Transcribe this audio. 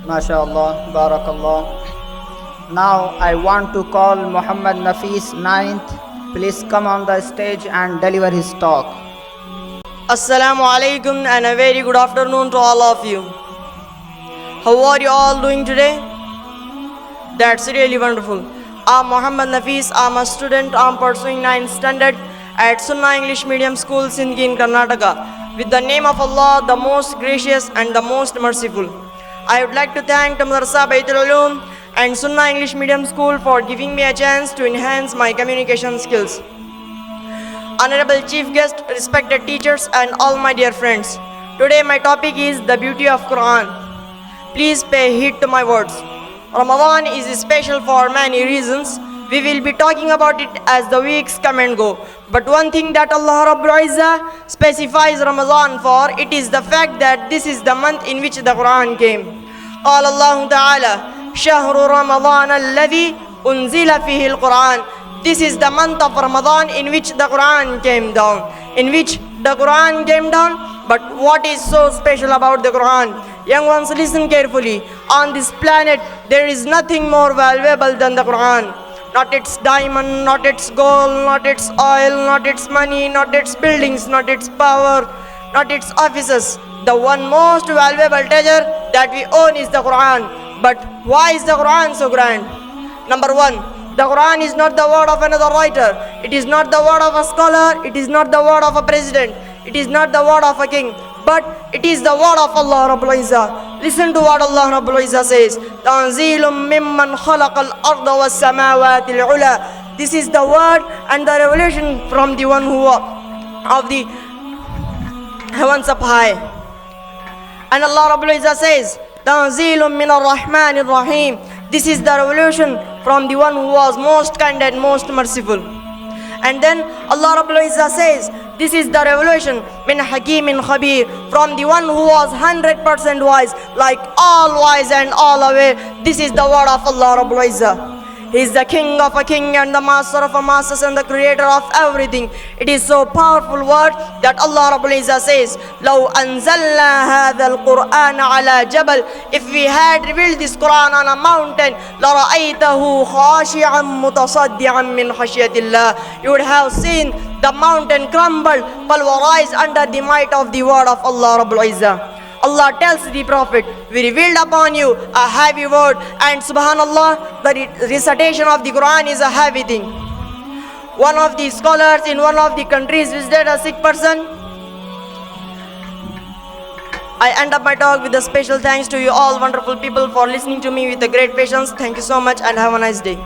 MashaAllah, Barakallah. Now I want to call Muhammad Nafis ninth. Please come on the stage and deliver his talk. Assalamu alaikum and a very good afternoon to all of you. How are you all doing today? That's really wonderful. I'm Muhammad Nafis. I'm a student. I'm pursuing 9th standard at Sunnah English Medium School, Sindgi in Karnataka. With the name of Allah, the most gracious and the most merciful. I would like to thank Madarasa Baitul Uloom and Sunnah English Medium School for giving me a chance to enhance my communication skills. Honorable Chief Guest, respected teachers and all my dear friends. Today my topic is the beauty of Quran. Please pay heed to my words. Ramadan is special for many reasons. We will be talking about it as the weeks come and go. But one thing that Allah Rabbul Izzah specifies Ramadan for, it is the fact that this is the month in which the Quran came. قال الله تعالى شهر رمضان الذي أنزل فيه القرآن. This is the month of Ramadan in which the Quran came down. But what is so special about the Quran? Young ones, listen carefully. On this planet, there is nothing more valuable than the Quran. Not its diamond, not its gold, not its oil, not its money, not its buildings, not its power, not its offices. The one most valuable treasure that we own is the Quran. But why is the Quran so grand? Number one, the Quran is not the word of another writer. It is not the word of a scholar. It is not the word of a president. It is not the word of a king. But it is the word of Allah Rabbul Izzah. Listen to what Allah Rabbul Izzah says. تَنْزِيلٌ مِّمَّنْ خَلَقَ الْأَرْضَ وَالسَّمَاوَاتِ الْعُلَى. This is the word and the revelation from the one who of the heavens up high. And Allah Rabbul Izzah says, تَنْزِيلٌ مِّنَ الرَّحْمَنِ الرَّحِيمِ. This is the revelation from the one who was most kind and most merciful. And then Allah Rabbul Izzah says, this is the revelation min hakimin khabir, from the one who was 100% wise, like all wise and all aware. This is the word of Allah Rabbul Izzah. He is the king of a king and the master of a masters and the creator of everything. It is so powerful word that Allah Rabbul Izzah says, لَوْ أَنزَلْنَا هَذَا الْقُرْآنَ عَلَى جَبَلٍ. If we had revealed this Quran on a mountain, لَرَأَيْتَهُ خَاشِعًا مُتَصَدِّعًا مِّنْ خَشْيَةِ اللَّهِ. You would have seen the mountain crumble, pulverized under the might of the word of Allah Rabbul Izzah. Allah tells the Prophet, we revealed upon you a heavy word, and subhanallah, the recitation of the Quran is a heavy thing. One of the scholars in one of the countries visited a sick person. I end up my talk with a special thanks to you all wonderful people for listening to me with a great patience. Thank you so much and have a nice day.